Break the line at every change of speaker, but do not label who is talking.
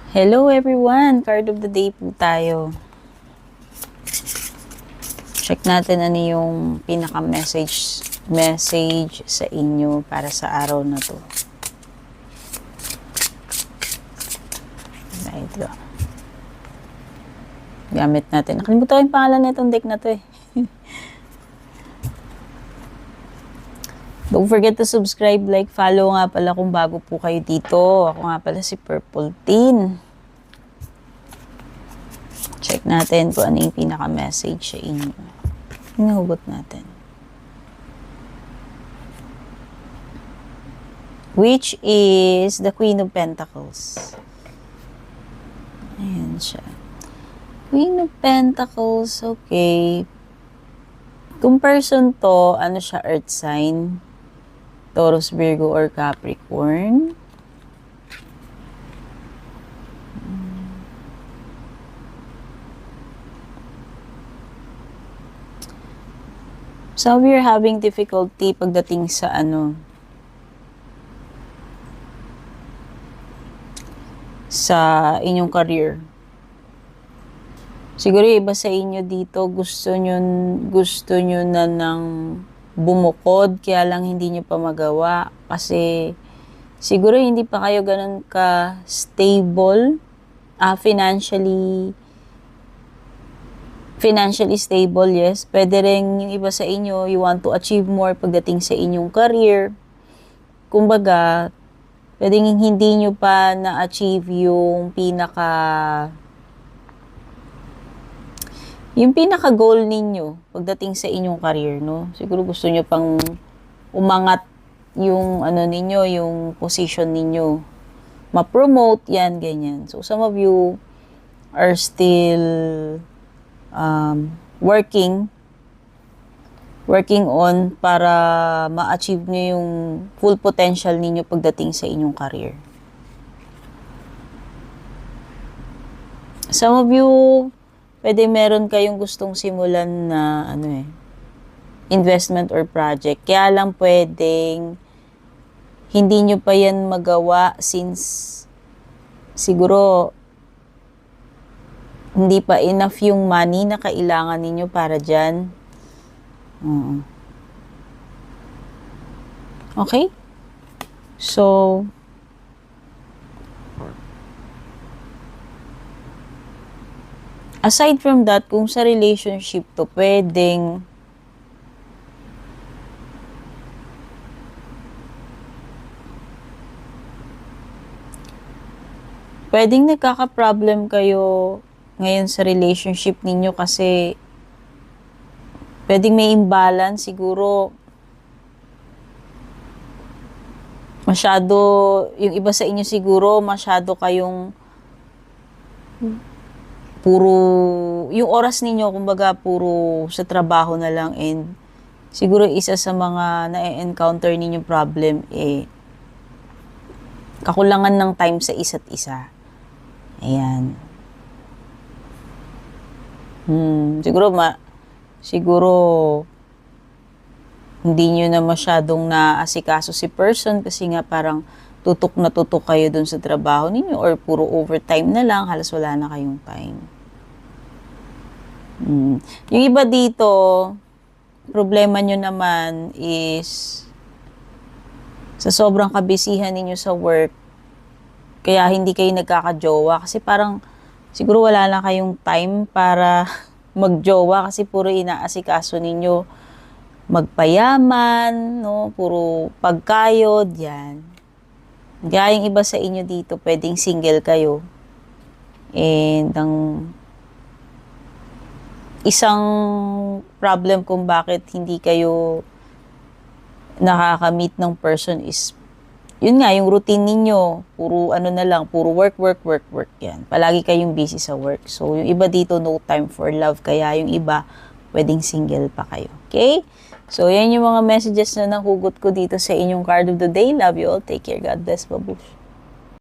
Hello everyone! Card of the day po tayo. Check natin ano yung pinaka-message sa inyo para sa araw na to. Ito. Gamit natin. Nakalimutan ko yung pangalan na itong deck na to eh. Don't forget to subscribe, like, follow nga pala kung bago po kayo dito. Ako nga pala si Purple Teen. Check natin kung ano yung pinaka-message sa inyo. Hinahugot natin. Which is the Queen of Pentacles. Ayan siya. Queen of Pentacles, okay. Kung person to, ano siya, earth sign? Taurus, Virgo, or Capricorn. So, we're having difficulty pagdating sa sa inyong career. Siguro iba sa inyo dito, gusto nyo na ng bumukod, kaya lang hindi nyo pa magawa. Kasi siguro hindi pa kayo ganun ka-stable, financially stable, yes. Pwede rin yung iba sa inyo, you want to achieve more pagdating sa inyong career. Kumbaga, pwedeng hindi nyo pa na-achieve yung pinaka-goal ninyo pagdating sa inyong career, no? Siguro gusto nyo pang umangat yung ninyo, yung position ninyo. Ma-promote, yan, ganyan. So, some of you are still working on para ma-achieve nyo yung full potential ninyo pagdating sa inyong career. Some of you, pwede meron kayong gustong simulan na investment or project. Kaya lang pwedeng hindi nyo pa yan magawa since siguro hindi pa enough yung money na kailangan ninyo para dyan. Okay? So, aside from that, kung sa relationship to, pwedeng nagkaka-problem kayo ngayon sa relationship ninyo kasi pwedeng may imbalance. Siguro yung iba sa inyo siguro masyado kayong yung oras ninyo, kumbaga, puro sa trabaho na lang, and siguro isa sa mga na-encounter ninyong problem, kakulangan ng time sa isa't isa. Ayan. Siguro, hindi nyo na masyadong naasikaso si person kasi nga parang tutok na tutok kayo dun sa trabaho ninyo or puro overtime na lang, halos wala na kayong time. Yung iba dito, problema nyo naman is sa sobrang kabisihan ninyo sa work, kaya hindi kayo nagkakajowa kasi parang siguro wala na kayong time para magjowa kasi puro inaasikaso ninyo magpayaman, no? Puro pagkayod, yan. Kaya yung iba sa inyo dito, pwedeng single kayo. And ang isang problem kung bakit hindi kayo nakaka-meet ng person is, yun nga, yung routine ninyo, puro puro work, yan. Palagi kayong busy sa work. So, yung iba dito, no time for love. Kaya yung iba, pwedeng single pa kayo. Okay? So, yan yung mga messages na nahugot ko dito sa inyong card of the day. Love you all. Take care. God bless. Babush.